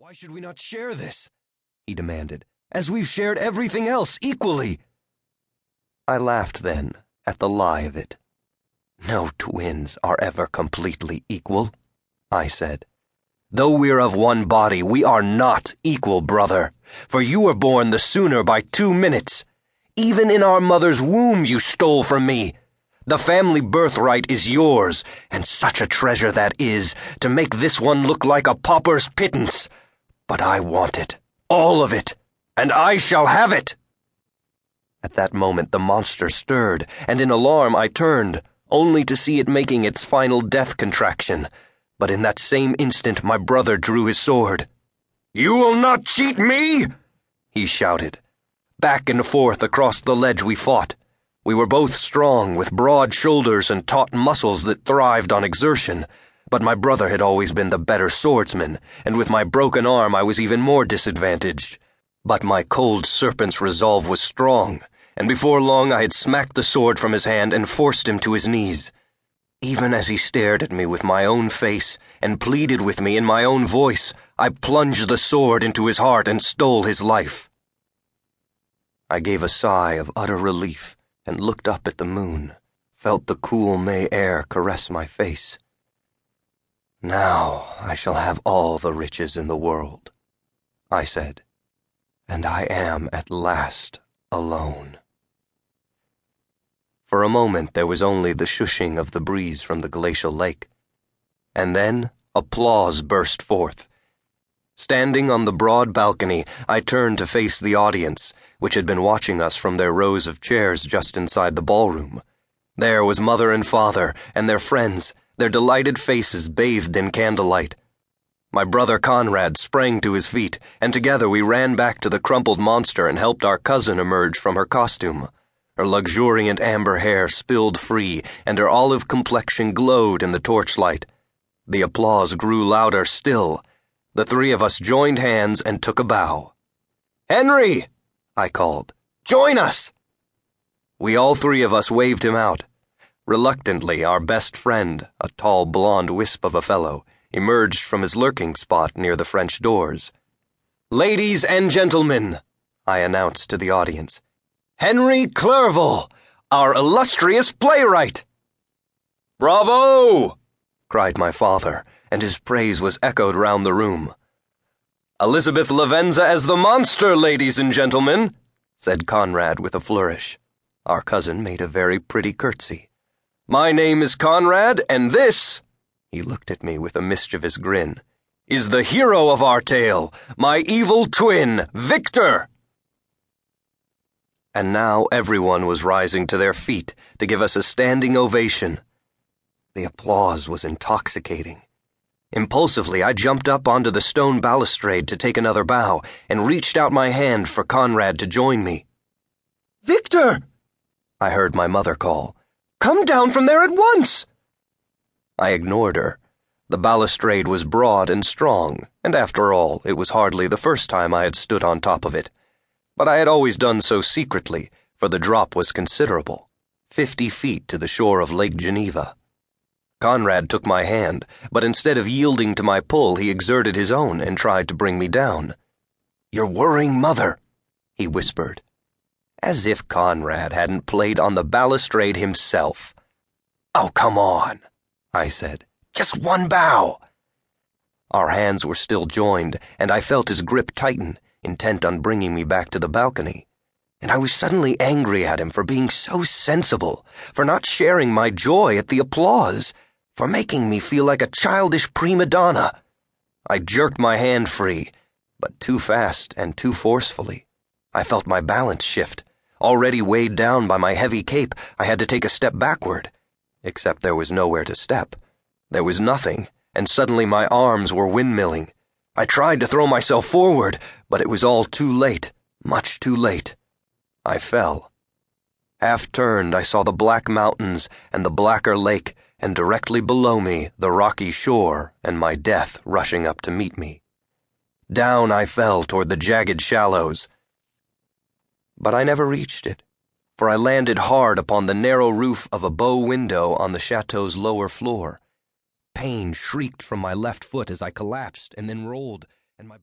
"Why should we not share this?" he demanded, "as we've shared everything else equally?" I laughed then at the lie of it. "No twins are ever completely equal," I said. "Though we're of one body, we are not equal, brother, for you were born the sooner by 2 minutes. Even in our mother's womb you stole from me. The family birthright is yours, and such a treasure that is, to make this one look like a pauper's pittance. But I want it, all of it, and I shall have it." At that moment the monster stirred, and in alarm I turned, only to see it making its final death contraction. But in that same instant my brother drew his sword. "You will not cheat me!" he shouted. Back and forth across the ledge we fought. We were both strong, with broad shoulders and taut muscles that thrived on exertion, but my brother had always been the better swordsman, and with my broken arm I was even more disadvantaged. But my cold serpent's resolve was strong, and before long I had smacked the sword from his hand and forced him to his knees. Even as he stared at me with my own face and pleaded with me in my own voice, I plunged the sword into his heart and stole his life. I gave a sigh of utter relief and looked up at the moon, felt the cool May air caress my face. "Now I shall have all the riches in the world," I said, "and I am at last alone." For a moment there was only the shushing of the breeze from the glacial lake, and then applause burst forth. Standing on the broad balcony, I turned to face the audience, which had been watching us from their rows of chairs just inside the ballroom. There was mother and father, and their friends, their delighted faces bathed in candlelight. My brother Konrad sprang to his feet, and together we ran back to the crumpled monster and helped our cousin emerge from her costume. Her luxuriant amber hair spilled free, and her olive complexion glowed in the torchlight. The applause grew louder still. The three of us joined hands and took a bow. "Henry!" I called. "Join us!" We all three of us waved him out. Reluctantly, our best friend, a tall blonde wisp of a fellow, emerged from his lurking spot near the French doors. "Ladies and gentlemen," I announced to the audience, "Henry Clerval, our illustrious playwright." "Bravo!" cried my father, and his praise was echoed round the room. "Elizabeth Lavenza as the monster, ladies and gentlemen," said Konrad with a flourish. Our cousin made a very pretty curtsy. "My name is Konrad, and this," he looked at me with a mischievous grin, "is the hero of our tale, my evil twin, Victor." And now everyone was rising to their feet to give us a standing ovation. The applause was intoxicating. Impulsively, I jumped up onto the stone balustrade to take another bow and reached out my hand for Konrad to join me. "Victor!" I heard my mother call. "Come down from there at once!" I ignored her. The balustrade was broad and strong, and after all, it was hardly the first time I had stood on top of it. But I had always done so secretly, for the drop was considerable, 50 feet to the shore of Lake Geneva. Konrad took my hand, but instead of yielding to my pull, he exerted his own and tried to bring me down. "You're worrying Mother," he whispered. As if Konrad hadn't played on the balustrade himself. "Oh, come on," I said. "Just one bow." Our hands were still joined, and I felt his grip tighten, intent on bringing me back to the balcony. And I was suddenly angry at him for being so sensible, for not sharing my joy at the applause, for making me feel like a childish prima donna. I jerked my hand free, but too fast and too forcefully. I felt my balance shift. Already weighed down by my heavy cape, I had to take a step backward. Except there was nowhere to step. There was nothing, and suddenly my arms were windmilling. I tried to throw myself forward, but it was all too late, much too late. I fell. Half turned, I saw the black mountains and the blacker lake, and directly below me the rocky shore and my death rushing up to meet me. Down I fell toward the jagged shallows. But I never reached it, for I landed hard upon the narrow roof of a bow window on the chateau's lower floor. Pain shrieked from my left foot as I collapsed and then rolled,